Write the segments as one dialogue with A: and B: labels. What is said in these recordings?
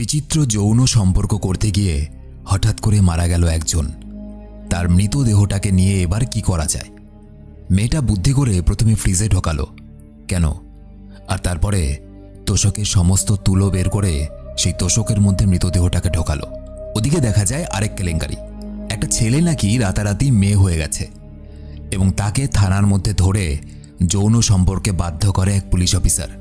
A: বিচিত্র যৌন সম্পর্ক করতে গিয়ে হঠাৎ করে মারা গেল একজন। তার মৃতদেহটাকে নিয়ে এবার কি করা যায়? মেয়েটা বুদ্ধি করে প্রথমে ফ্রিজে ঢোকালো। কেন? আর তারপরে তোষকের সমস্ত তুলো বের করে সেই তোষকের মধ্যে মৃতদেহটাকে ঢোকালো। ওদিকে দেখা যায় আরেক কেলেঙ্কারি। একটা ছেলে নাকি রাতারাতি মেয়ে হয়ে গেছে এবং তাকে থানার মধ্যে ধরে যৌন সম্পর্কে বাধ্য করে এক পুলিশ অফিসার।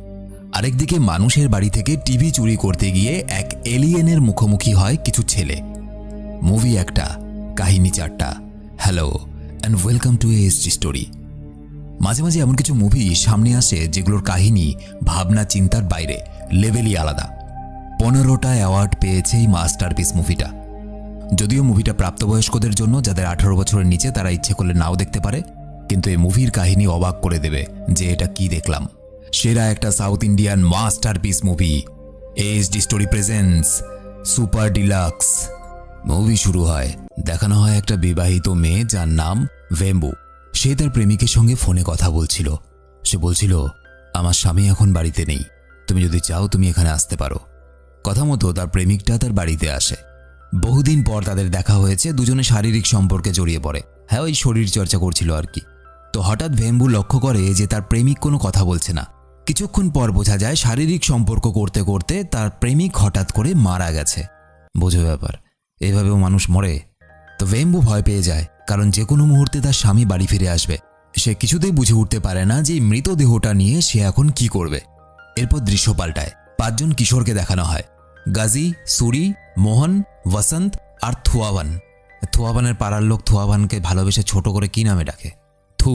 A: আরেকদিকে মানুষের বাড়ি থেকে টিভি চুরি করতে গিয়ে এক এলিয়েনের মুখোমুখি হয় কিছু ছেলে। মুভি একটা, কাহিনী চারটা। Hello and welcome to ASG story. মাঝে মাঝে এমন কিছু মুভি সামনে আসে যেগুলোর কাহিনী ভাবনা চিন্তার বাইরে, লেভেলই আলাদা। 15টা অ্যাওয়ার্ড পেয়েছে এই মাস্টারপিস মুভিটা। যদিও মুভিটা প্রাপ্তবয়স্কদের জন্য, যাদের 18 বছরের নিচে তারা ইচ্ছে করলে নাও দেখতে পারে, কিন্তু এই মুভির কাহিনী অবাক করে দেবে যে এটা কি দেখলাম। সেরা একটা south Indian masterpiece movie ASD story presents super deluxe. Movie শুরু হয়, দেখানো হয় একটা বিবাহিত মেয়ে যার নাম ভেম্বু। সে তার প্রেমিকের সঙ্গে ফোনে কথা বলছিল। সে বলছিল, আমার স্বামী এখন বাড়িতে নেই, তুমি যদি চাও তুমি এখানে আসতে পারো। কথা মতো তার প্রেমিকটা তার বাড়িতে আসে। বহুদিন পর তাদের দেখা হয়েছে, দুজনে শারীরিক সম্পর্কে জড়িয়ে পড়ে। হ্যাঁ, ওই শরীর চর্চা করছিল আর কি। তো হঠাৎ ভেম্বু লক্ষ্য করে যে তার প্রেমিক কোনো কথা বলছে না। কিছুক্ষণ পর বোঝা যায় শারীরিক সম্পর্ক করতে করতে তার প্রেমিক হঠাৎ করে মারা গেছে। বোঝো ব্যাপার, এভাবেও মানুষ মরে। তো ভেম্বু ভয় পেয়ে যায়, কারণ যে কোনো মুহূর্তে তার স্বামী বাড়ি ফিরে আসবে। সে কিছুতেই বুঝে উঠতে পারে না যে মৃতদেহটা নিয়ে সে এখন কি করবে। এরপর দৃশ্য পাল্টায়। 5 জন কিশোরকে দেখানো হয়, গাজী, সুরি, মোহন, বসন্ত আর থুয়াবান। থুয়াবানের পাড়ার লোক থুয়াবানকে ভালোবেসে ছোট করে কি নামে ডাকে? থু।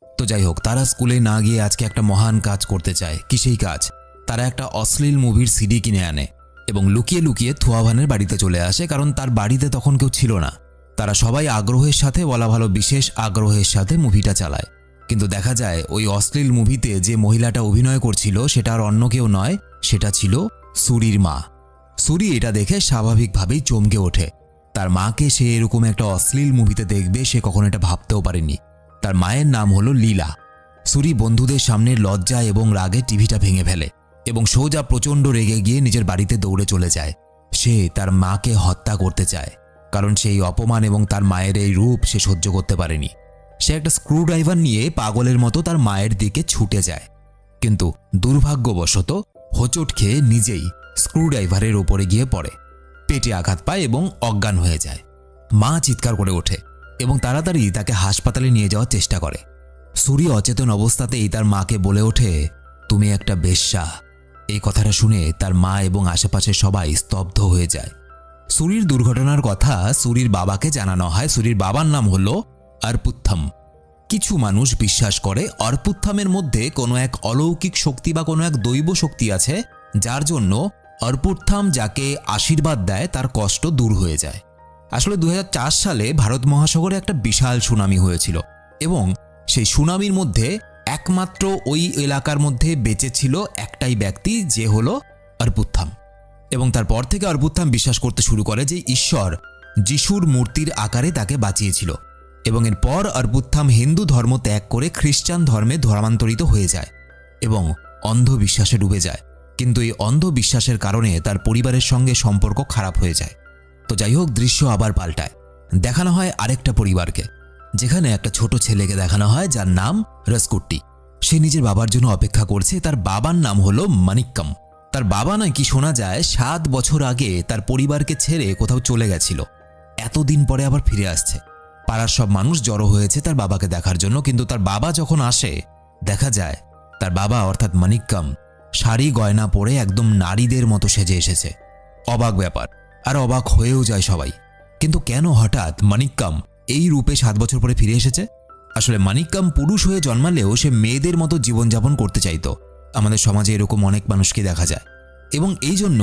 A: তো যাই হোক, তারা স্কুলে না গিয়ে আজকে একটা মহান কাজ করতে চায়। কি সেই কাজ? তারা একটা অশ্লীল মুভির সিডি কিনে আনে এবং লুকিয়ে লুকিয়ে থুয়াবানের বাড়িতে চলে আসে, কারণ তার বাড়িতে তখন কেউ ছিল না। তারা সবাই আগ্রহের সাথে, বলা ভালো বিশেষ আগ্রহের সাথে মুভিটা চালায়। কিন্তু দেখা যায় ওই অশ্লীল মুভিতে যে মহিলাটা অভিনয় করছিল সেটা আর অন্য কেউ নয়, সেটা ছিল সুরির মা। সুরি এটা দেখে স্বাভাবিকভাবেই চমকে ওঠে। তার মাকে সে এরকম একটা অশ্লীল মুভিতে দেখবে সে কখনো এটা ভাবতেও পারেনি। তার মায়ের নাম হলো লীলা। সুরি বন্ধুদের সামনে লজ্জা এবং রাগে টিভিটা ভেঙে ফেলে এবং সোজা প্রচণ্ড রেগে গিয়ে নিজের বাড়িতে দৌড়ে চলে যায়। সে তার মাকে হত্যা করতে চায়, কারণ সেই অপমান এবং তার মায়ের এই রূপ সে সহ্য করতে পারেনি। সে একটা স্ক্রুড্রাইভার নিয়ে পাগলের মতো তার মায়ের দিকে ছুটে যায়, কিন্তু দুর্ভাগ্যবশত হোঁচট খেয়ে নিজেই স্ক্রুড্রাইভারের ওপরে গিয়ে পড়ে, পেটে আঘাত পায় এবং অজ্ঞান হয়ে যায়। মা চিৎকার করে ওঠে এবং তাড়াতাড়ি তাকে হাসপাতালে নিয়ে যাওয়ার চেষ্টা করে। সুরি অচেতন অবস্থাতেই তার মাকে বলে ওঠে, তুমি একটা বেশ্যা। এই কথাটা শুনে তার মা এবং আশেপাশের সবাই স্তব্ধ হয়ে যায়। সুরির দুর্ঘটনার কথা সুরির বাবাকে জানানো হয়। সুরির বাবার নাম হলো অর্পুত্থম। কিছু মানুষ বিশ্বাস করে অর্পুত্থমের মধ্যে কোনো এক অলৌকিক শক্তি বা কোনো এক দৈব শক্তি আছে, যার জন্য অর্পুত্থম যাকে আশীর্বাদ দেয় তার কষ্ট দূর হয়ে যায়। আসলে 2004 সালে ভারত মহাসাগরে একটা বিশাল সুনামি হয়েছিল এবং সেই সুনামির মধ্যে একমাত্র ওই এলাকার মধ্যে বেঁচে ছিল একটাই ব্যক্তি, যে হলো অর্পুত্থম। এবং তারপর থেকে অর্পুত্থম বিশ্বাস করতে শুরু করে যে ঈশ্বর যিশুর মূর্তির আকারে তাকে বাঁচিয়েছিল। এবং এরপর অর্পুত্থম হিন্দু ধর্ম ত্যাগ করে খ্রিস্টান ধর্মে ধর্মান্তরিত হয়ে যায় এবং অন্ধবিশ্বাসে ডুবে যায়। কিন্তু এই অন্ধবিশ্বাসের কারণে তার পরিবারের সঙ্গে সম্পর্ক খারাপ হয়ে যায়। তো যাই হোক, দৃশ্য আবার পাল্টায়। দেখানো হয় আরেকটা পরিবারকে, যেখানে একটা ছোট ছেলেকে দেখানো হয় যার নাম রসকুট্টি। সে নিজের বাবার জন্য অপেক্ষা করছে। তার বাবার নাম হলো মানিক্কম। তার বাবা নাকি শোনা যায় 7 বছর আগে তার পরিবারকে ছেড়ে কোথাও চলে গেছিল, এতদিন পরে আবার ফিরে আসছে। পাড়ার সব মানুষ জড়ো হয়েছে তার বাবাকে দেখার জন্য, কিন্তু তার বাবা যখন আসে দেখা যায় তার বাবা অর্থাৎ মানিক্কম শাড়ি গয়না পরে একদম নারীদের মতো সেজে এসেছে। অবাক ব্যাপার, আর অবাক হয়েও যায় সবাই। কিন্তু কেন হঠাৎ মানিক্কম এই রূপে 7 বছর পরে ফিরে এসেছে? আসলে মানিক্কম পুরুষ হয়ে জন্মালেও সে মেয়েদের মতো জীবনযাপন করতে চাইতো। আমাদের সমাজে এরকম অনেক মানুষকে দেখা যায় এবং এই জন্য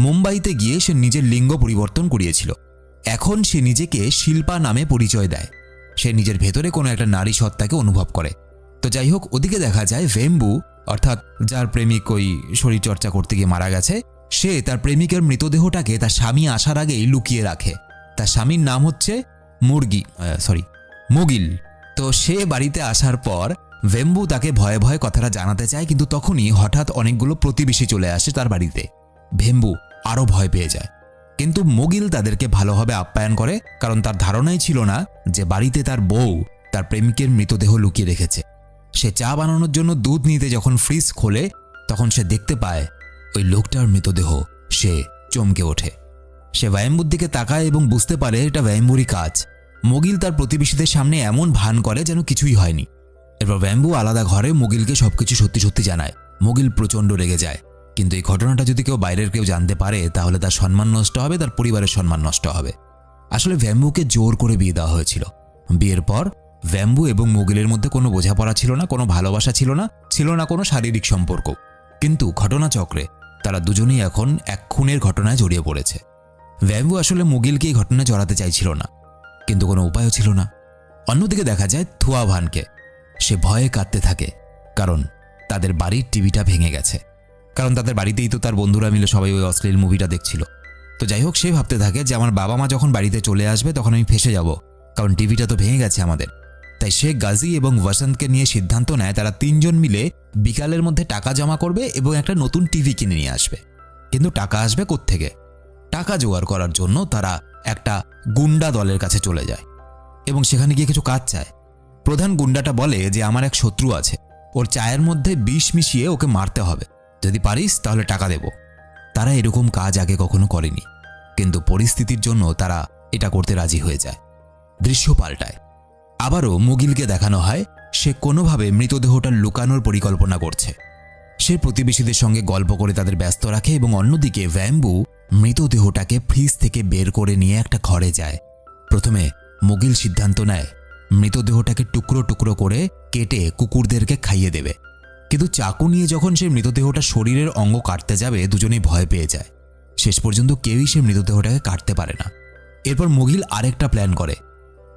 A: মুম্বাইতে গিয়ে সে নিজের লিঙ্গ পরিবর্তন করিয়েছিল। এখন সে নিজেকে শিল্পা নামে পরিচয় দেয়। সে নিজের ভেতরে কোনো একটা নারী সত্তাকে অনুভব করে। তো যাই হোক, ওদিকে দেখা যায় ভেম্বু অর্থাৎ যার প্রেমিক ওই শরীরচর্চা করতে গিয়ে মারা গেছে, সে তার প্রেমিকের মৃতদেহটাকে তার স্বামী আসার আগেই লুকিয়ে রাখে। তার স্বামীর নাম হচ্ছে মুগিল। তো সে বাড়িতে আসার পর ভেম্বু তাকে ভয়ে ভয়ে কথাটা জানাতে চায়, কিন্তু তখনই হঠাৎ অনেকগুলো প্রতিবেশী চলে আসে তার বাড়িতে। ভেম্বু আরও ভয় পেয়ে যায়। কিন্তু মুগিল তাদেরকে ভালোভাবে আপ্যায়ন করে, কারণ তার ধারণাই ছিল না যে বাড়িতে তার বউ তার প্রেমিকের মৃতদেহ লুকিয়ে রেখেছে। সে চা বানানোর জন্য দুধ নিতে যখন ফ্রিজ খোলে তখন সে দেখতে পায় ওই লোকটার মৃতদেহ। সে চমকে ওঠে। সে ভ্যাম্বুর দিকে তাকায় এবং বুঝতে পারে এটা ভ্যাম্বুরই কাজ। মুগিল তার প্রতিবেশীদের সামনে এমন ভান করে যেন কিছুই হয়নি। এরপর ভ্যাম্বু আলাদা ঘরে মুগিলকে সবকিছু সত্যি সত্যি জানায়। মুগিল প্রচণ্ড রেগে যায়, কিন্তু এই ঘটনাটা যদি বাইরের কেউ জানতে পারে তাহলে তার সম্মান নষ্ট হবে, তার পরিবারের সম্মান নষ্ট হবে। আসলে ভ্যাম্বুকে জোর করে বিয়ে দেওয়া হয়েছিল। বিয়ের পর ভ্যাম্বু এবং মুগিলের মধ্যে কোনো বোঝাপড়া ছিল না, কোনো ভালোবাসা ছিল না কোনো শারীরিক সম্পর্ক। কিন্তু ঘটনাচক্রে তারা দুজনেই এখন এক খুনের ঘটনায় জড়িয়ে পড়েছে। ভ্যাম্বু আসলে মুগিলকে এই ঘটনায় জড়াতে চাইছিল না, কিন্তু কোনো উপায়ও ছিল না। অন্যদিকে দেখা যায় থুয়া ভানকে। সে ভয়ে কাঁদতে থাকে, কারণ তাদের বাড়ির টিভিটা ভেঙে গেছে। কারণ তাদের বাড়িতেই তো তার বন্ধুরা মিলে সবাই ওই অশ্লীল মুভিটা দেখছিল। তো যাই হোক, সে ভাবতে থাকে যে আমার বাবা মা যখন বাড়িতে চলে আসবে তখন আমি ফেঁসে যাব, কারণ টিভিটা তো ভেঙে গেছে আমাদের। তাই সে গাজী এবং বসন্তকে নিয়ে সিদ্ধান্ত নেয় তারা তিনজন মিলে বিকালের মধ্যে টাকা জমা করবে এবং একটা নতুন টিভি কিনে নিয়ে আসবে। কিন্তু টাকা আসবে কোত্থেকে? টাকা জোগাড় করার জন্য তারা একটা গুন্ডা দলের কাছে চলে যায় এবং সেখানে গিয়ে কিছু কাজ চায়। প্রধান গুন্ডাটা বলে যে আমার এক শত্রু আছে, ওর চায়ের মধ্যে বিষ মিশিয়ে ওকে মারতে হবে, যদি পারিস তাহলে টাকা দেব। তারা এরকম কাজ আগে কখনো করেনি, কিন্তু পরিস্থিতির জন্য তারা এটা করতে রাজি হয়ে যায়। দৃশ্য পাল্টায়। আবারও মুগিলকে দেখানো হয় সে কোনোভাবে মৃতদেহটা লুকানোর পরিকল্পনা করছে। সে প্রতিবেশীদের সঙ্গে গল্প করে তাদের ব্যস্ত রাখে এবং অন্যদিকে ভ্যাম্বু মৃতদেহটাকে ফ্রিজ থেকে বের করে নিয়ে একটা ঘরে যায়। প্রথমে মুগিল সিদ্ধান্ত নেয় মৃতদেহটাকে টুকরো টুকরো করে কেটে কুকুরদেরকে খাইয়ে দেবে। কিন্তু চাকু নিয়ে যখন সে মৃতদেহটা শরীরের অঙ্গ কাটতে যাবে দুজনেই ভয় পেয়ে যায়। শেষ পর্যন্ত কেউই সে মৃতদেহটাকে কাটতে পারে না। এরপর মুগিল আরেকটা প্ল্যান করে।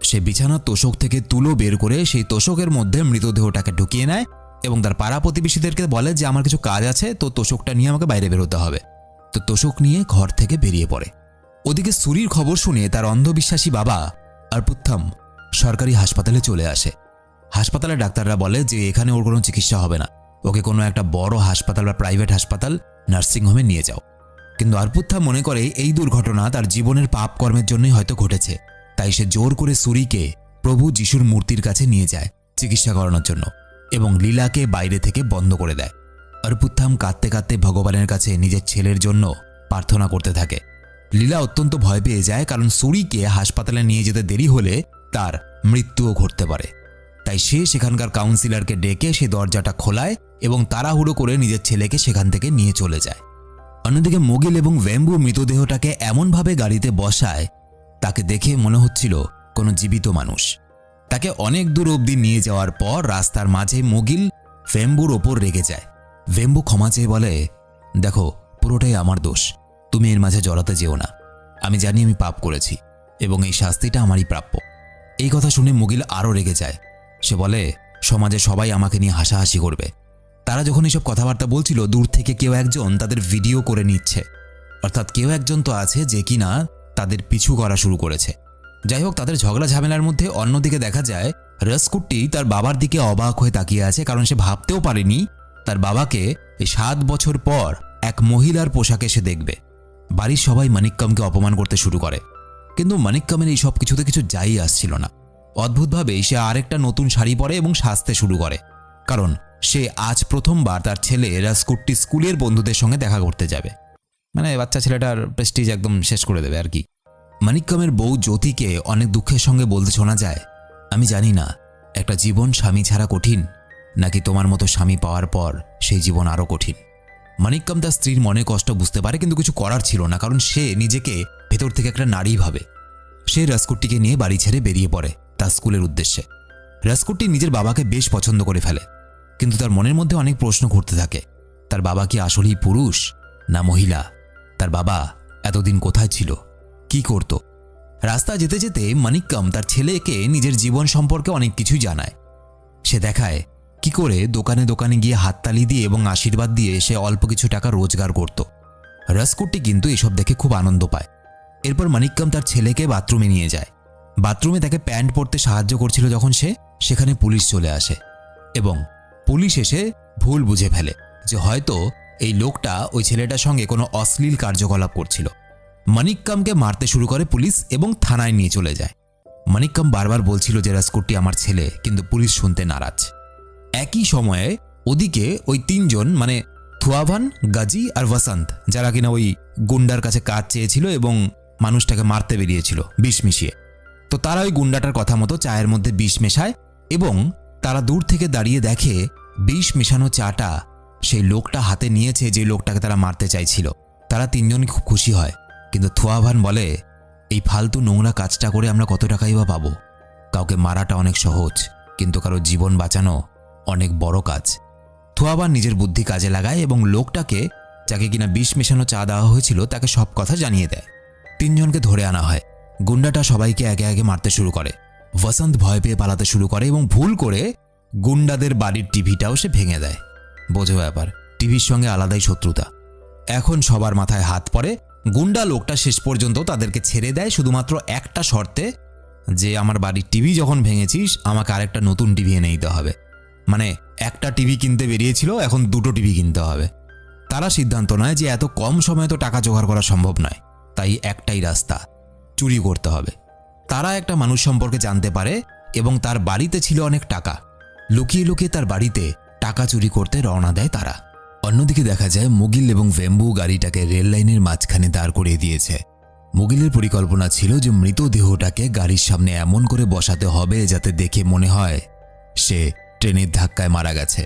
A: সে বিছানার তোষক থেকে তুলো বের করে সেই তোষকের মধ্যে মৃতদেহটাকে ঢুকিয়ে নেয় এবং তার পাড়া প্রতিবেশীদেরকে বলে যে আমার কিছু কাজ আছে, তো তোষকটা নিয়ে আমাকে বাইরে বেরোতে হবে। তো তোষক নিয়ে ঘর থেকে বেরিয়ে পড়ে। ওদিকে সুরির খবর শুনে তার অন্ধবিশ্বাসী বাবা আরপুত্থাম সরকারি হাসপাতালে চলে আসে। হাসপাতালের ডাক্তাররা বলে যে এখানে ওর কোনো চিকিৎসা হবে না, ওকে কোনো একটা বড় হাসপাতাল বা প্রাইভেট হাসপাতাল, নার্সিংহোমে নিয়ে যাও। কিন্তু আরপুত্থাম মনে করে এই দুর্ঘটনা তার জীবনের পাপ কর্মের জন্যই হয়তো ঘটেছে। তাই সে জোর করে সুরিকে প্রভু যিশুর মূর্তির কাছে নিয়ে যায় চিকিৎসা করানোর জন্য এবং লীলাকে বাইরে থেকে বন্ধ করে দেয়। আরপুত্থাম কাঁদতে কাঁদতে ভগবানের কাছে নিজের ছেলের জন্য প্রার্থনা করতে থাকে। লীলা অত্যন্ত ভয় পেয়ে যায়, কারণ সুরিকে হাসপাতালে নিয়ে যেতে দেরি হলে তার মৃত্যুও ঘটতে পারে। তাই সে সেখানকার কাউন্সিলরকে ডেকে সে দরজাটা খোলায় এবং তাড়াহুড়ো করে নিজের ছেলেকে সেখান থেকে নিয়ে চলে যায়। অন্যদিকে মুগিল এবং ভ্যাম্বু মৃতদেহটাকে এমনভাবে গাড়িতে বসায় তাকে দেখে মনে হচ্ছিল কোনো জীবিত মানুষ। তাকে অনেক দূর অবধি নিয়ে যাওয়ার পর রাস্তার মাঝে মুগিল ভ্যাম্বুর ওপর রেগে যায়। ভ্যাম্বু ক্ষমা চেয়ে বলে, দেখো পুরোটাই আমার দোষ, তুমি এর মাঝে জড়াতে যেও না। আমি জানি আমি পাপ করেছি এবং এই শাস্তিটা আমারই প্রাপ্য। এই কথা শুনে মুগিল আরও রেগে যায়। সে বলে, সমাজে সবাই আমাকে নিয়ে হাসাহাসি করবে। তারা যখন এসব কথাবার্তা বলছিল দূর থেকে কেউ একজন তাদের ভিডিও করে নিচ্ছে, অর্থাৎ কেউ একজন তো আছে যে কিনা তাদের পিছু করা শুরু করেছে। যাই হোক, তাদের ঝগড়া ঝামেলার মধ্যে অন্যদিকে দেখা যায় রাজকুট্টি তার বাবার দিকে অবাক হয়ে তাকিয়ে আছে, কারণ সে ভাবতেও পারেনি তার বাবাকে এই 7 বছর পর এক মহিলার পোশাকে সে দেখবে। বাড়ির সবাই মানিক্কমকে অপমান করতে শুরু করে, কিন্তু মানিক্কমের এই সব কিছুতে কিছু যাই আসছিল না। অদ্ভুতভাবেই সে আরেকটা নতুন শাড়ি পরে এবং সাজতে শুরু করে, কারণ সে আজ প্রথমবার তার ছেলে রাজকুট্টি স্কুলের বন্ধুদের সঙ্গে দেখা করতে যাবে। মানে বাচ্চা ছেলেটার প্রেস্টিজ একদম শেষ করে দেবে আর কি। মানিক্কমের বউ জ্যোতিকে অনেক দুঃখের সঙ্গে বলতে শোনা যায়, আমি জানি না একটা জীবন স্বামী ছাড়া কঠিন নাকি তোমার মতো স্বামী পাওয়ার পর সেই জীবন আরও কঠিন। মানিক্কম তার স্ত্রীর মনে কষ্ট বুঝতে পারে, কিন্তু কিছু করার ছিল না, কারণ সে নিজেকে ভেতর থেকে একটা নারী ভাবে। সে রাজকুট্টিকে নিয়ে বাড়ি ছেড়ে বেরিয়ে পড়ে তার স্কুলের উদ্দেশ্যে। রাজকুট্টি নিজের বাবাকে বেশ পছন্দ করে ফেলে, কিন্তু তার মনের মধ্যে অনেক প্রশ্ন ঘুরতে থাকে। তার বাবা কি আসলেই পুরুষ না মহিলা? তার বাবা এতদিন কোথায় ছিল, কি করত? রাস্তা যেতে যেতে মানিক্কম তার ছেলেকে নিজের জীবন সম্পর্কে অনেক কিছুই জানায়। সে দেখায় কি করে দোকানে দোকানে গিয়ে হাততালি দিয়ে এবং আশীর্বাদ দিয়ে সে অল্প কিছু টাকা রোজগার করত। রাজকুট্টি কিন্তু এসব দেখে খুব আনন্দ পায়। এরপর মানিক্কম তার ছেলেকে বাথরুমে নিয়ে যায়। বাথরুমে তাকে প্যান্ট পরতে সাহায্য করছিল যখন সেখানে পুলিশ চলে আসে এবং পুলিশ এসে ভুল বুঝে ফেলে যে হয়তো এই লোকটা ওই ছেলেটার সঙ্গে কোনো অশ্লীল কার্যকলাপ করছিল। মানিক্কামকে মারতে শুরু করে পুলিশ এবং থানায় নিয়ে চলে যায়। মানিক্কাম বারবার বলছিল যে রাজকোটটি আমার ছেলে, কিন্তু পুলিশ শুনতে নারাজ। একই সময়ে ওদিকে ওই তিনজন মানে থুয়াভান, গাজী আর বসন্ত, যারা কিনা ওই গুন্ডার কাছে কাজ চেয়েছিল এবং মানুষটাকে মারতে বেরিয়েছিল বিষ মিশিয়ে, তো তারা ওই গুন্ডাটার কথা মতো চায়ের মধ্যে বিষ মেশায় এবং তারা দূর থেকে দাঁড়িয়ে দেখে বিষ মেশানো চাটা সেই লোকটা হাতে নিয়েছে, যে লোকটাকে তারা মারতে চাইছিল। তারা তিনজনই খুব খুশি হয়, কিন্তু থুয়াভান বলে, এই ফালতু নোংরা কাজটা করে আমরা কত টাকাই বা পাবো? কাউকে মারাটা অনেক সহজ, কিন্তু কারো জীবন বাঁচানো অনেক বড় কাজ। থুয়াভান নিজের বুদ্ধি কাজে লাগায় এবং লোকটাকে, যাকে কিনা বিষ মেশানো চা দেওয়া হয়েছিল, তাকে সব কথা জানিয়ে দেয়। তিনজনকে ধরে আনা হয়। গুন্ডাটা সবাইকে একে একে মারতে শুরু করে। বসন্ত ভয় পেয়ে পালাতে শুরু করে এবং ভুল করে গুন্ডাদের বাড়ির টিভিটাও সে ভেঙে দেয়। বোঝো ব্যাপার, টিভির সঙ্গে আলাদাই শত্রুতা। এখন সবার মাথায় হাত পড়ে। গুন্ডা লোকটা শেষ পর্যন্ত তাদেরকে ছেড়ে দেয় শুধুমাত্র একটা শর্তে, যে আমার বাড়ির টিভি যখন ভেঙেছিস আমাকে আরেকটা নতুন টিভি এনে দিতে হবে। মানে একটা টিভি কিনতে বেরিয়েছিল, এখন দুটো টিভি কিনতে হবে। তারা সিদ্ধান্ত নেয় যে এত কম সময়ে তো টাকা জোগাড় করা সম্ভব নয়, তাই একটাই রাস্তা, চুরি করতে হবে। তারা একটা মানুষ সম্পর্কে জানতে পারে এবং তার বাড়িতে ছিল অনেক টাকা। লুকিয়ে লুকিয়ে তার বাড়িতে টাকা চুরি করতে রওনা দেয় তারা। অন্যদিকে দেখা যায় মুগিল এবং ভেম্বু গাড়িটাকে রেল লাইনের মাঝখানে দাঁড় করিয়ে দিয়েছে। মুগিলের পরিকল্পনা ছিল যে মৃতদেহটাকে গাড়ির সামনে এমন করে বসাতে হবে যাতে দেখে মনে হয় সে ট্রেনের ধাক্কায় মারা গেছে।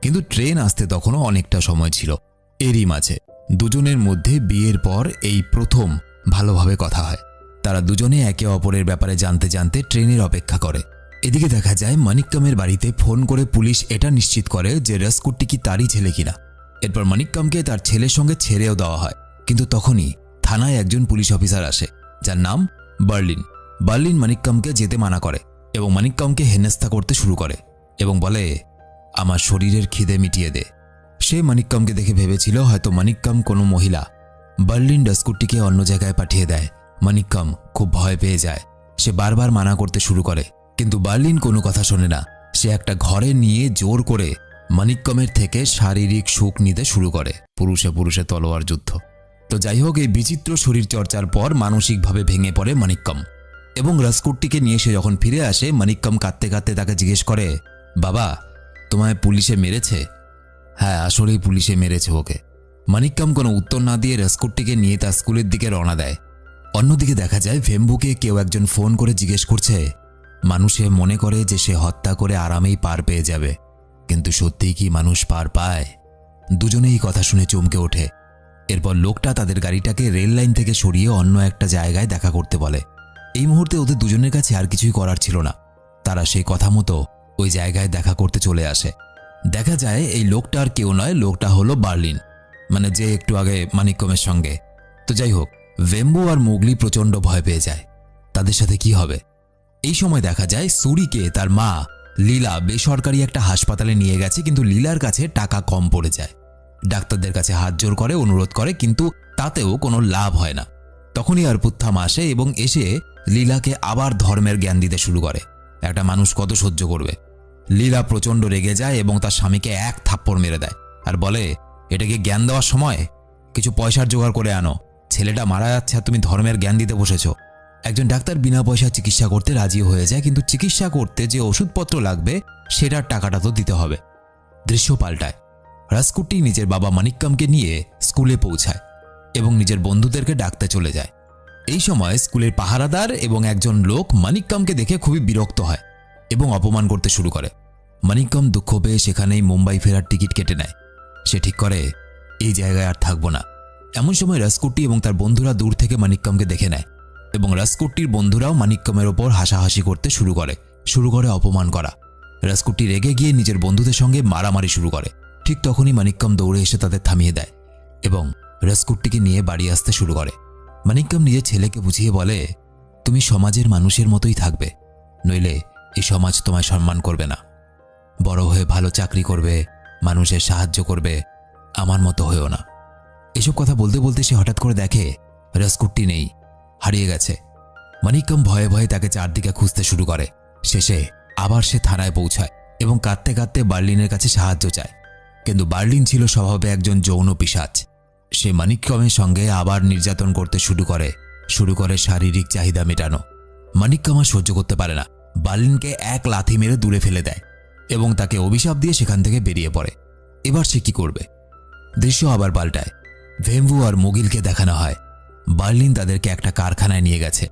A: কিন্তু ট্রেন আসতে তখনও অনেকটা সময় ছিল। এরই মাঝে দুজনের মধ্যে বিয়ের পর এই প্রথম ভালোভাবে কথা হয়। তারা দুজনে একে অপরের ব্যাপারে জানতে জানতে ট্রেনের অপেক্ষা করে। এদিকে দেখা যায় মানিক্কামের বাড়িতে ফোন করে পুলিশ এটা নিশ্চিত করে যে রাজকোটটি কি তারই ছেলে কিনা। এরপর মানিক্কামকে তার ছেলের সঙ্গে ছেড়েও দেওয়া হয়। কিন্তু তখনই থানায় একজন পুলিশ অফিসার আসে, যার নাম বার্লিন। বার্লিন মানিক্কামকে যেতে মানা করে এবং মানিক্কামকে হেনস্থা করতে শুরু করে এবং বলে, আমার শরীরের খিদে মিটিয়ে দে। সে মানিক্কামকে দেখে ভেবেছিল হয়তো মানিক্কাম কোনো মহিলা। বার্লিন রাজকোটটিকে অন্য জায়গায় পাঠিয়ে দেয়। মানিক্কাম খুব ভয় পেয়ে যায়। সে বারবার মানা করতে শুরু করে, কিন্তু বার্লিন কোনো কথা শোনে না। সে একটা ঘরে নিয়ে জোর করে মানিক্কামের থেকে শারীরিক সুখ নিতে শুরু করে। পুরুষে পুরুষে তলোয়ার যুদ্ধ। তো যাই হোক, এই বিচিত্র শরীর চর্চার পর মানসিকভাবে ভেঙে পড়ে মানিক্কাম এবং রাজকোটটিকে নিয়ে সে যখন ফিরে আসে, মানিক্কাম কাঁদতে কাঁদতে তাকে জিজ্ঞেস করে, বাবা, তোমায় পুলিশে মেরেছে? হ্যাঁ, আসলেই পুলিশে মেরেছে ওকে। মানিক্কাম কোনো উত্তর না দিয়ে রাজকোটটিকে নিয়ে তার স্কুলের দিকে রওনা দেয়। অন্যদিকে দেখা যায় ভেম্বুকে কেউ একজন ফোন করে জিজ্ঞেস করছে। মানুষে মনে করে যে সে হত্যা করে আরামেই পার পেয়ে যাবে, কিন্তু সত্যিই কি মানুষ পার পায়? দুজনেই কথা শুনে চমকে ওঠে। এরপর লোকটা তাদের গাড়িটাকে রেল লাইন থেকে সরিয়ে অন্য একটা জায়গায় দেখা করতে বলে। এই মুহূর্তে ওদের দুজনের কাছে আর কিছুই করার ছিল না। তারা সেই কথা মতো ওই জায়গায় দেখা করতে চলে আসে। দেখা যায় এই লোকটা আর কেউ নয়, লোকটা হলো বার্লিন, মানে যে একটু আগে মানিক্কামের সঙ্গে। তো যাই হোক, ভেম্বু আর মুগলি প্রচণ্ড ভয় পেয়ে যায়। তাদের সাথে কি হবে? এই সময় দেখা যায় সুরিকে তার মা লীলা বেসরকারি একটা হাসপাতালে নিয়ে গেছে, কিন্তু লীলার কাছে টাকা কম পড়ে যায়। ডাক্তারদের কাছে হাত জোর করে অনুরোধ করে, কিন্তু তাতেও কোনো লাভ হয় না। তখনই অর্পুত্থাম আসে এবং এসে লীলাকে আবার ধর্মের জ্ঞান দিতে শুরু করে। একটা মানুষ কত সহ্য করবে? লীলা প্রচণ্ড রেগে যায় এবং তার স্বামীকে এক থাপ্পড় মেরে দেয় আর বলে, এটাকে জ্ঞান দেওয়ার সময়? কিছু পয়সার জোগাড় করে আনো। ছেলেটা মারা যাচ্ছে আর তুমি ধর্মের জ্ঞান দিতে বসেছ। একজন ডাক্তার বিনা পয়সায় চিকিৎসা করতে রাজি হয়ে যায়, কিন্তু চিকিৎসা করতে যে ওষুধপত্র লাগবে সেটার টাকাটা তো দিতে হবে। দৃশ্য পাল্টায়। রাজকোটটি নিজের বাবা মানিক্কামকে নিয়ে স্কুলে পৌঁছায় এবং নিজের বন্ধুদেরকে ডাকতে চলে যায়। এই সময় স্কুলের পাহারাদার এবং একজন লোক মানিক্কামকে দেখে খুবই বিরক্ত হয় এবং অপমান করতে শুরু করে। মানিক্কাম দুঃখ পেয়ে সেখানেই মুম্বাই ফেরার টিকিট কেটে নেয়। সে ঠিক করে এই জায়গায় আর থাকবো না। এমন সময় রাজকোটটি এবং তার বন্ধুরা দূর থেকে মানিক্কামকে দেখে নেয় এবং রাজকোটটির বন্ধুরাও মানিক্কামের ওপর হাসাহাসি করতে শুরু করে অপমান করা। রাজকোটটি রেগে গিয়ে নিজের বন্ধুদের সঙ্গে মারামারি শুরু করে। ঠিক তখনই মানিক্কাম দৌড়ে এসে তাদের থামিয়ে দেয় এবং রাজকোটটিকে নিয়ে বাড়ি আসতে শুরু করে। মানিক্কাম নিজের ছেলেকে বুঝিয়ে বলে, তুমি সমাজের মানুষের মতোই থাকবে, নইলে এই সমাজ তোমায় সম্মান করবে না। বড় হয়ে ভালো চাকরি করবে, মানুষের সাহায্য করবে, আমার মতো হয়েও না। এসব কথা বলতে বলতে সে হঠাৎ করে দেখে রাজকোটটি নেই, হারিয়ে গেছে। মানিক্কাম ভয়ে ভয়ে তাকে চারদিকে খুঁজতে শুরু করে। শেষে আবার সে থানায় পৌঁছায় এবং কাঁদতে কাঁদতে বার্লিনের কাছে সাহায্য চায়। কিন্তু বার্লিন ছিল স্বভাবে একজন যৌন পিশাচ। সে মানিক্যমের সঙ্গে আবার নির্যাতন করতে শুরু করে শারীরিক চাহিদা মেটানো। মানিক্যম আর সহ্য করতে পারে না, বার্লিনকে এক লাথি মেরে দূরে ফেলে দেয় এবং তাকে অভিশাপ দিয়ে সেখান থেকে বেরিয়ে পড়ে। এবার সে কি করবে? দৃশ্য আবার পাল্টায়। ভেম্বু আর মুগিলকে দেখানো হয় বার্লিন তাদেরকে একটা কারখানায় নিয়ে গেছে।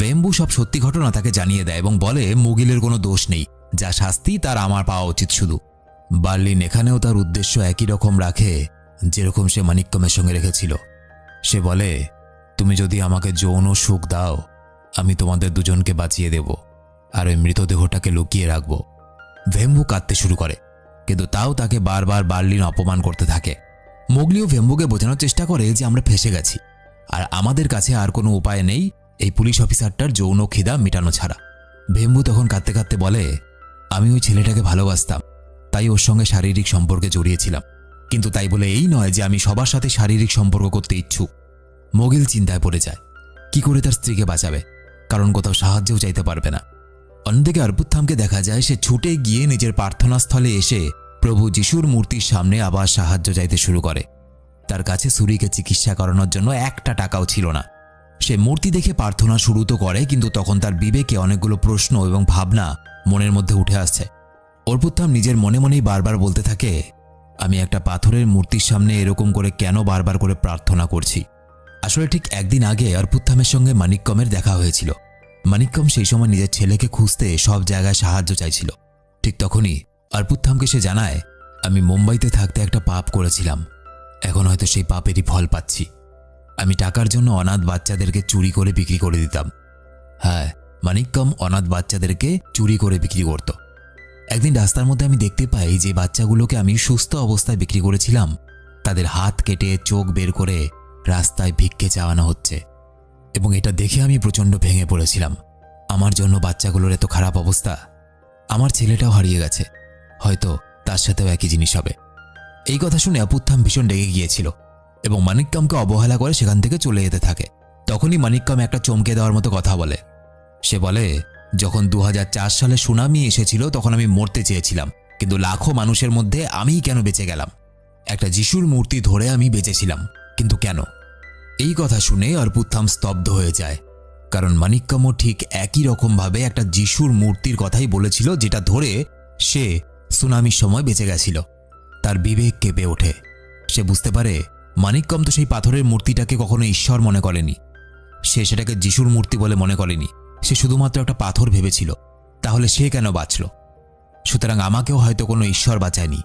A: ভেম্বু সব সত্যি ঘটনা তাকে জানিয়ে দেয় এবং বলে মুগিলের কোনো দোষ নেই, যা শাস্তি তার আমার পাওয়া উচিত শুধু। বার্লিন এখানেও তার উদ্দেশ্য একই রকম রাখে যেরকম সে মানিক্যমের সঙ্গে রেখেছিল। সে বলে, তুমি যদি আমাকে যৌন সুখ দাও, আমি তোমাদের দুজনকে বাঁচিয়ে দেব আর ওই মৃতদেহটাকে লুকিয়ে রাখব। ভেম্বু কাঁদতে শুরু করে, কিন্তু তাও তাকে বারবার বার্লিন অপমান করতে থাকে। মোগলিও ভেম্বুকে বোঝানোর চেষ্টা করে যে আমরা ফেঁসে গেছি আর আমাদের কাছে আর কোনো উপায় নেই এই পুলিশ অফিসারটার যৌন খিদা মেটানো ছাড়া। ভেম্বু তখন কাঁদতে কাঁদতে বলে, আমি ওই ছেলেটাকে ভালোবাসতাম, তাই ওর সঙ্গে শারীরিক সম্পর্কে জড়িয়েছিলাম, কিন্তু তাই বলে এই নয় যে আমি সবার সাথে শারীরিক সম্পর্ক করতে ইচ্ছুক। মোগিল চিন্তায় পড়ে যায়, কি করে তার স্ত্রীকে বাঁচাবে, কারণ কোথাও সাহায্যও চাইতে পারবে না। অন্যদিকে অর্পুত্থামকে দেখা যায় সে ছুটে গিয়ে নিজের প্রার্থনাস্থলে এসে প্রভু যিশুর মূর্তির সামনে আবার সাহায্য চাইতে শুরু করে। তার কাছে সুরিকে চিকিৎসা করানোর জন্য একটা টাকাও ছিল না। সে মূর্তি দেখে প্রার্থনা শুরু তো করে, কিন্তু তখন তার বিবেকে অনেকগুলো প্রশ্ন এবং ভাবনা মনের মধ্যে উঠে আসছে। অর্পুত্থাম নিজের মনে মনেই বারবার বলতে থাকে, আমি একটা পাথরের মূর্তির সামনে এরকম করে কেন বারবার করে প্রার্থনা করছি। আসলে ঠিক একদিন আগে অর্পুত্থামের সঙ্গে মানিক্যমের দেখা হয়েছিল। মানিক্যম সেই সময় নিজের ছেলেকে খুঁজতে সব জায়গায় সাহায্য চাইছিল। ঠিক তখনই অর্পুত্থামকে সে জানায়, আমি মুম্বাইতে থাকতে একটা পাপ করেছিলাম, এখন হয়তো সেই পাপেরই ফল পাচ্ছি। আমি টাকার জন্য অনাথ বাচ্চাদেরকে চুরি করে বিক্রি করে দিতাম। হ্যাঁ, মানিক্যম অনাথ বাচ্চাদেরকে চুরি করে বিক্রি করত। একদিন রাস্তার মধ্যে আমি দেখতে পাই যে বাচ্চাগুলোকে আমি সুস্থ অবস্থায় বিক্রি করেছিলাম, তাদের হাত কেটে চোখ বের করে রাস্তায় ভিক্ষে চাওয়ানো হচ্ছে, এবং এটা দেখে আমি প্রচণ্ড ভেঙে পড়েছিলাম। আমার জন্য বাচ্চাগুলোর এত খারাপ অবস্থা। আমার ছেলেটাও হারিয়ে গেছে, হয়তো তার সাথেও একই জিনিস হবে। এই কথা শুনে অর্পুত্থাম ভীষণ রেগে গিয়েছিল এবং মানিক্যমকে অবহেলা করে সেখান থেকে চলে যেতে থাকে। তখনই মানিক্যম একটা চমকে দেওয়ার মতো কথা বলে। সে বলে, যখন 2004 সালে সুনামি এসেছিল তখন আমি মরতে চেয়েছিলাম, কিন্তু লাখো মানুষের মধ্যে আমিই কেন বেঁচে গেলাম? একটা যিশুর মূর্তি ধরে আমি বেঁচেছিলাম, কিন্তু কেন? এই কথা শুনে অর্পুত্থাম স্তব্ধ হয়ে যায়, কারণ মানিক্যমও ঠিক একই রকমভাবে একটা যিশুর মূর্তির কথাই বলেছিল, যেটা ধরে সে সুনামির সময় বেঁচে গেছিল। তার বিবেক কেঁপে ওঠে। সে বুঝতে পারে মানিক্যম তো সেই পাথরের মূর্তিটাকে কখনো ঈশ্বর মনে করেনি, সে সেটাকে যিশুর মূর্তি বলে মনে করেনি, সে শুধুমাত্র একটা পাথর ভেবেছিল। তাহলে সে কেন বাঁচল? সুতরাং আমাকেও হয়তো কোনো ঈশ্বর বাঁচায়নি,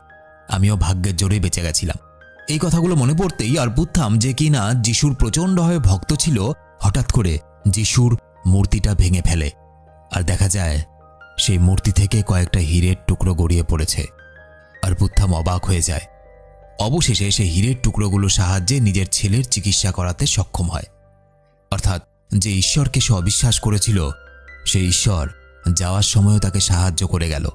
A: আমিও ভাগ্যের জোরেই বেঁচে গেছিলাম। এই কথাগুলো মনে পড়তেই অর্পুত্থাম, যে কিনা যিশুর প্রচণ্ডভাবে ভক্ত ছিল, হঠাৎ করে যিশুর মূর্তিটা ভেঙে ফেলে আর দেখা যায় সেই মূর্তি থেকে কয়েকটা হীরের টুকরো গড়িয়ে পড়েছে। অর্পুত্থাম অবাক হয়ে যায়। অবশেষে সে হীরের টুকরোগুলোর সাহায্যে নিজের ছেলের চিকিৎসা করাতে সক্ষম হয়। অর্থাৎ যে ঈশ্বরকে সে অবিশ্বাস করেছিল, সেই ঈশ্বর যাওয়ার সময়ও তাকে সাহায্য করে গেল।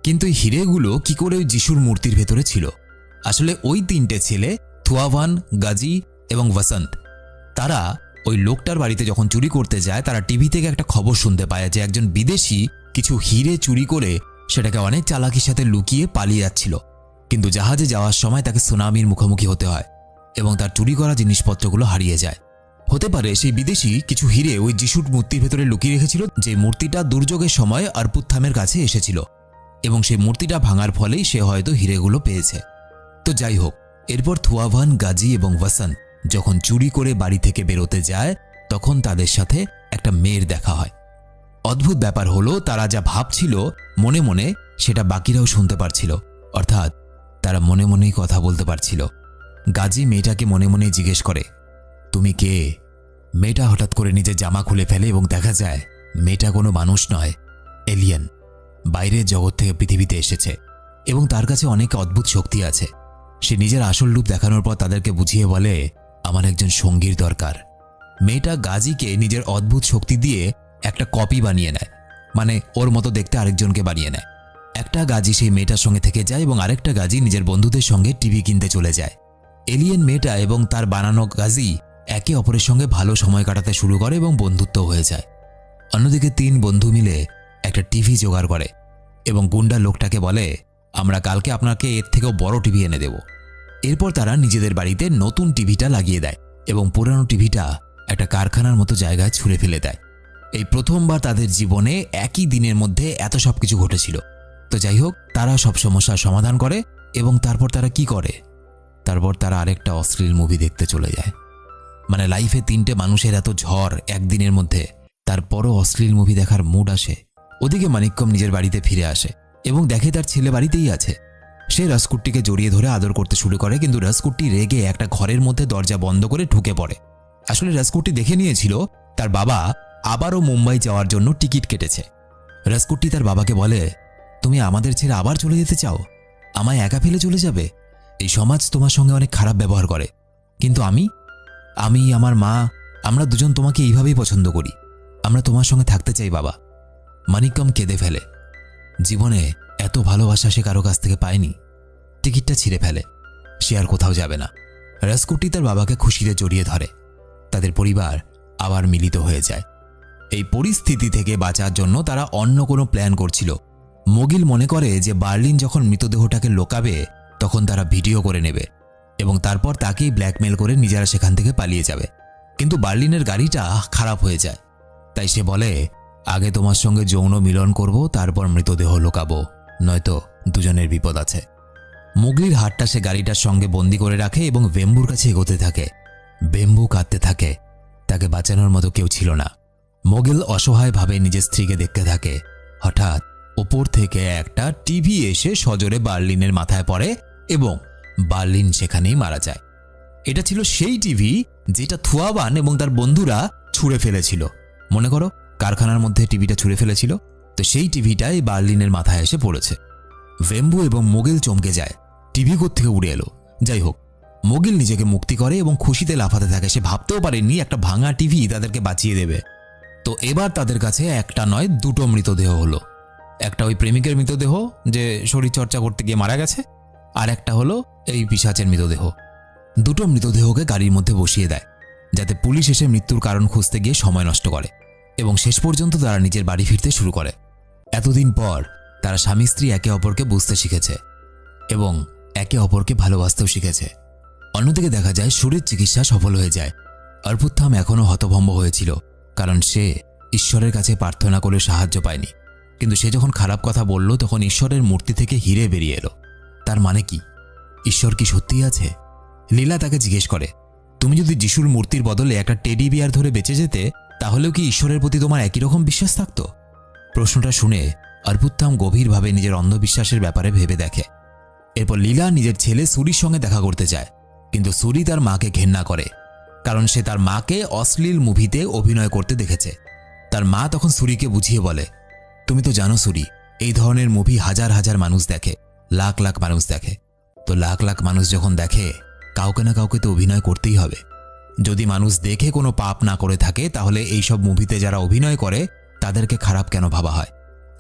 A: কিন্তু এই হীরেগুলো কি করে ওই যিশুর মূর্তির ভেতরে ছিল? আসলে ওই তিনটে ছেলে, থুয়াভান, গাজি এবং বসন্ত, তারা ওই লোকটার বাড়িতে যখন চুরি করতে যায়, তারা টিভি থেকে একটা খবর শুনতে পায় যে একজন বিদেশি কিছু হীরে চুরি করে সেটাকে অনেক চালাকির সাথে লুকিয়ে পালিয়ে যাচ্ছিল। কিন্তু জাহাজে যাওয়ার সময় তাকে সুনামির মুখোমুখি হতে হয় এবং তার চুরি করা জিনিসপত্রগুলো হারিয়ে যায়। হতে পারে সেই বিদেশি কিছু হীরে ওই যিশুর মূর্তির ভেতরে লুকিয়ে রেখেছিল, যে মূর্তিটা দুর্যোগের সময় অর্পুত্থামের কাছে এসেছিল, এবং সেই মূর্তিটা ভাঙার ফলেই সে হয়তো হীরেগুলো পেয়েছে। তো যাই হোক, এরপর থুয়াভান, গাজি এবং বসন্ত যখন চুরি করে বাড়ি থেকে বেরোতে যায়, তখন তাদের সাথে একটা মেয়ের দেখা হয়। অদ্ভুত ব্যাপার হলো, তারা যা ভাবছিল মনে মনে, সেটা বাকিরাও শুনতে পারছিল, অর্থাৎ তারা মনে মনেই কথা বলতে পারছিল। গাজি মেয়েটাকে মনে মনে জিজ্ঞেস করে, তুমি কে? মেয়েটা হঠাৎ করে নিজের জামা খুলে ফেলে এবং দেখা যায় মেয়েটা কোনো মানুষ নয়, এলিয়েন, বাইরের জগৎ থেকে পৃথিবীতে এসেছে এবং তার কাছে অনেক অদ্ভুত শক্তি আছে। সে নিজের আসল রূপ দেখানোর পর তাদেরকে বুঝিয়ে বলে, আমার একজন সঙ্গীর দরকার। মেয়েটা গাজিকে নিজের অদ্ভুত শক্তি দিয়ে একটা কপি বানিয়ে নেয়, মানে ওর মতো দেখতে আরেকজনকে বানিয়ে নেয়। একটা গাজি সেই মেয়েটার সঙ্গে থেকে যায় এবং আরেকটা গাজি নিজের বন্ধুদের সঙ্গে টিভি কিনতে চলে যায়। এলিয়েন মেয়েটা এবং তার বানানো গাজি একে অপরের সঙ্গে ভালো সময় কাটাতে শুরু করে এবং বন্ধুত্ব হয়ে যায়। অন্যদিকে তিন বন্ধু মিলে একটা টিভি জোগাড় করে এবং গুন্ডা লোকটাকে বলে, আমরা কালকে আপনাকে এর থেকেও বড় টিভি এনে দেব। এরপর তারা নিজেদের বাড়িতে নতুন টিভিটা লাগিয়ে দেয় এবং পুরানো টিভিটা একটা কারখানার মতো জায়গায় ছুঁড়ে ফেলে দেয়। এই প্রথমবার তাদের জীবনে একই দিনের মধ্যে এত সব কিছু ঘটেছিল। তো যাই হোক, তারা সব সমস্যার সমাধান করে এবং তারপর তারা কি করে? তারপর তারা আরেকটা অশ্লীল মুভি দেখতে চলে যায়। মানে লাইফে 3টে মানুষের এত ঝড় একদিনের মধ্যে, তারপরও অশ্লীল মুভি দেখার মুড আসে। ওদিকে মানিক্যম নিজের বাড়িতে ফিরে আসে এবং দেখে তার ছেলে বাড়িতেই আছে। সে রাজকুট্টিকে জড়িয়ে ধরে আদর করতে শুরু করে, কিন্তু রাজকুট্টি রেগে একটা ঘরের মধ্যে দরজা বন্ধ করে ঢুকে পড়ে। আসলে রাজকুট্টি দেখে নিয়েছিল তার বাবা আবারও মুম্বাই যাওয়ার জন্য টিকিট কেটেছে। রাজকুট্টি তার বাবাকে বলে, তুমি আমাদের ছেড়ে আবার চলে যেতে চাও? আমায় একা ফেলে চলে যাবে? এই সমাজ তোমার সঙ্গে অনেক খারাপ ব্যবহার করে, কিন্তু আমি আমার মা, আমরা দুজন তোমাকে এইভাবেই পছন্দ করি। আমরা তোমার সঙ্গে থাকতে চাই বাবা। মানিক্যম কেঁদে ফেলে। জীবনে এত ভালোবাসা সে কারো কাছ থেকে পায়নি। টিকিটটা ছিঁড়ে ফেলে। সে আর কোথাও যাবে না। রাজকুট্টি তার বাবাকে খুশিতে জড়িয়ে ধরে। তাদের পরিবার আবার মিলিত হয়ে যায়। এই পরিস্থিতি থেকে বাঁচার জন্য তারা অন্য কোনো প্ল্যান করছিল। মোগিল মনে করে যে বার্লিন যখন মৃতদেহটাকে লোকাবে তখন তারা ভিডিও করে নেবে এবং তারপর তাকেই ব্ল্যাকমেল করে নিজেরা সেখান থেকে পালিয়ে যাবে। কিন্তু বার্লিনের গাড়িটা খারাপ হয়ে যায়। তাই সে বলে, আগে তোমার সঙ্গে যৌন মিলন করব, তারপর মৃতদেহ লোকাবো, নয়তো দুজনের বিপদ আছে। মোগলির হাতটা সে গাড়িটার সঙ্গে বন্দি করে রাখে এবং বেম্বুর কাছে এগোতে থাকে। বেম্বু কাঁদতে থাকে। তাকে বাঁচানোর মতো কেউ ছিল না। মোগল অসহায়ভাবে নিজের স্ত্রীকে দেখতে থাকে। হঠাৎ ওপর থেকে একটা টিভি এসে সজোরে বার্লিনের মাথায় পড়ে এবং বার্লিন সেখানেই মারা যায়। এটা ছিল সেই টিভি যেটা থুয়াবান এবং তার বন্ধুরা ছুঁড়ে ফেলেছিল। মনে করো, কারখানার মধ্যে টিভিটা ছুঁড়ে ফেলেছিল, তো সেই টিভিটাই বার্লিনের মাথায় এসে পড়েছে। বেম্বু এবং মোগল চমকে যায়। টিভি কোত্থেকে উড়ে এলো? যাই হোক, মোগল নিজেকে মুক্তি করে এবং খুশিতে লাফাতে থাকে। সে ভাবতেও পারেনি একটা ভাঙা টিভি তাদেরকে বাঁচিয়ে দেবে। তো এবার তাদের কাছে একটা নয়, দুটো মৃতদেহ হলো। একটা ওই প্রেমিকের মৃতদেহ যে শরীরচর্চা করতে গিয়ে মারা গেছে, আর একটা হলো এই পিশাচের মৃতদেহ। দুটো মৃতদেহকে গাড়ির মধ্যে বসিয়ে দেয় যাতে পুলিশ এসে মৃত্যুর কারণ খুঁজতে গিয়ে সময় নষ্ট করে, এবং শেষ পর্যন্ত তারা নিজের বাড়ি ফিরতে শুরু করে। এতদিন পর তারা স্বামী স্ত্রী একে অপরকে বুঝতে শিখেছে এবং একে অপরকে ভালোবাসতেও শিখেছে। অন্যদিকে দেখা যায় সুরের চিকিৎসা সফল হয়ে যায়। অর্পুত্থাম এখনও হতভম্ব হয়েছিল, কারণ সে ঈশ্বরের কাছে প্রার্থনা করে সাহায্য পায়নি। কিন্তু সে যখন খারাপ কথা বলল তখন ঈশ্বরের মূর্তি থেকে হিরে বেরিয়ে এলো। তার মানে কি? ঈশ্বর কি সত্যিই আছে? লীলা তাকে জিজ্ঞেস করে, তুমি যদি যিশুর মূর্তির বদলে একটা টেডি বিয়ার ধরে বেঁচে যেতে, তাহলেও কি ঈশ্বরের প্রতি তোমার একই রকম বিশ্বাস থাকতো? প্রশ্নটা শুনে অর্পুত্থাম গভীরভাবে নিজের অন্ধবিশ্বাসের ব্যাপারে ভেবে দেখে। এরপর লীলা নিজের ছেলে সুরির সঙ্গে দেখা করতে চায়, কিন্তু সুরি তার মাকে ঘেন্না করে, কারণ সে তার মাকে অশ্লীল মুভিতে অভিনয় করতে দেখেছে। তার মা তখন সুরিকে বুঝিয়ে বলে, তুমি তো জানো সুরি, এই ধরনের মুভি হাজার হাজার মানুষ দেখে, লাখ লাখ মানুষ দেখে। তো লাখ লাখ মানুষ যখন দেখে, কাউকে না কাউকে তো অভিনয় করতেই হবে। যদি মানুষ দেখে কোনো পাপ না করে থাকে, তাহলে এইসব মুভিতে যারা অভিনয় করে তাদেরকে খারাপ কেন ভাবা হয়?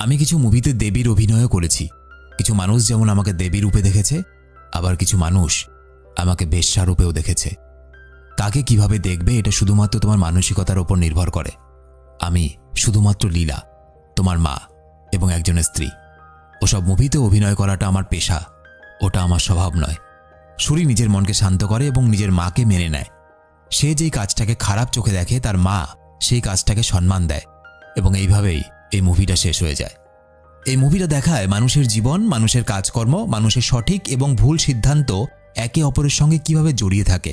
A: আমি কিছু মুভিতে দেবীর অভিনয়ও করেছি। কিছু মানুষ যেমন আমাকে দেবী রূপে দেখেছে, আবার কিছু মানুষ আমাকে বেশ্যা রূপেও দেখেছে। কাকে কিভাবে দেখবে এটা শুধুমাত্র তোমার মানসিকতার উপর নির্ভর করে। আমি শুধুমাত্র লীলা, তোমার মা এবং একজনের স্ত্রী। ওসব মুভিতে অভিনয় করাটা আমার পেশা, ওটা আমার স্বভাব নয়। সুরি নিজের মনকে শান্ত করে এবং নিজের মাকে মেনে নেয়। সে যেই কাজটাকে খারাপ চোখে দেখে, তার মা সেই কাজটাকে সম্মান দেয়, এবং এইভাবেই এই মুভিটা শেষ হয়ে যায়। এই মুভিটা দেখায় মানুষের জীবন, মানুষের কাজকর্ম, মানুষের সঠিক এবং ভুল সিদ্ধান্ত একে অপরের সঙ্গে কিভাবে জড়িয়ে থাকে।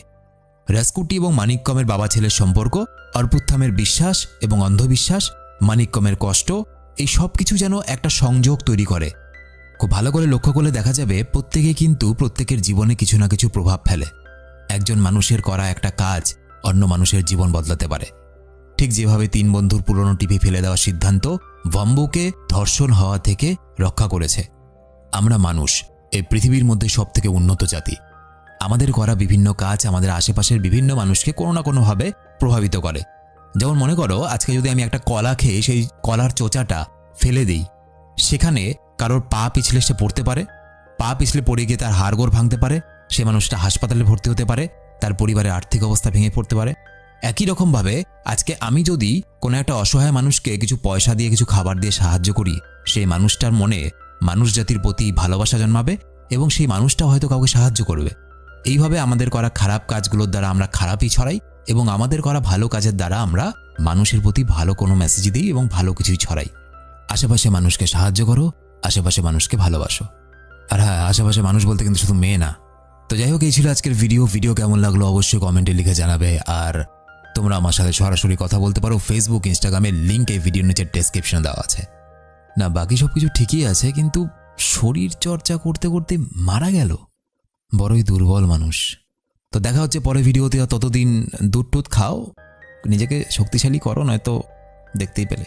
A: রাজকুটি এবং মানিক্যমের বাবা ছেলের সম্পর্ক, অর্পুত্থামের বিশ্বাস এবং অন্ধবিশ্বাস, মানিক্যমের কষ্ট, এই সব কিছু যেন একটা সংযোগ তৈরি করে। খুব ভালো করে লক্ষ্য করলে দেখা যাবে প্রত্যেকে কিন্তু প্রত্যেকের জীবনে কিছু না কিছু প্রভাব ফেলে। একজন মানুষের করা একটা কাজ অন্য মানুষের জীবন বদলাতে পারে। ঠিক যেভাবে 3 বন্ধুর পুরনো টিভি ফেলে দেওয়ার সিদ্ধান্ত বম্বুকে ধর্ষণ হওয়া থেকে রক্ষা করেছে। আমরা মানুষ এই পৃথিবীর মধ্যে সবথেকে উন্নত জাতি। আমাদের করা বিভিন্ন কাজ আমাদের আশেপাশের বিভিন্ন মানুষকে কোনো না কোনোভাবে প্রভাবিত করে। যেমন মনে করো, আজকে যদি আমি একটা কলা খেয়ে সেই কলার চোচাটা ফেলে দিই, সেখানে কারোর পা পিছলে সে পড়তে পারে, পা পিছলে পড়ে গিয়ে তার হাড়গোড় ভাঙতে পারে, সে মানুষটা হাসপাতালে ভর্তি হতে পারে, তার পরিবারের আর্থিক অবস্থা ভেঙে পড়তে পারে। একই রকমভাবে আজকে আমি যদি কোনো একটা অসহায় মানুষকে কিছু পয়সা দিয়ে, কিছু খাবার দিয়ে সাহায্য করি, সেই মানুষটার মনে মানুষ জাতির প্রতি ভালোবাসা জন্মাবে এবং সেই মানুষটা হয়তো কাউকে সাহায্য করবে। এইভাবে আমাদের করা খারাপ কাজগুলোর দ্বারা আমরা খারাপই ছড়াই এবং আমাদের করা ভালো কাজের দ্বারা আমরা মানুষের প্রতি ভালো কোনো মেসেজ দিই এবং ভালো কিছুই ছড়াই। আশেপাশে মানুষকে সাহায্য করো, আশেপাশে মানুষকে ভালোবাসো। আর হ্যাঁ, আশেপাশে মানুষ বলতে কিন্তু শুধু মেয়ে না। তো যাই হোক, এই ছিল আজকের ভিডিও কেমন লাগলো অবশ্যই কমেন্টে লিখে জানাবে। আর তোমরা আমার সাথে সরাসরি কথা বলতে পারো ফেসবুক, ইনস্টাগ্রামের লিঙ্ক এই ভিডিওর নিচে ডেসক্রিপশনে দেওয়া আছে। না, বাকি সব কিছু ঠিকই আছে, কিন্তু শরীর চর্চা করতে করতে মারা গেল। বড়ই দুর্বল মানুষ। তো দেখা হচ্ছে পরে ভিডিওতে। ততদিন দুধ টুধ খাও, নিজেকে শক্তিশালী করো, নয়তো দেখতেই পেলে।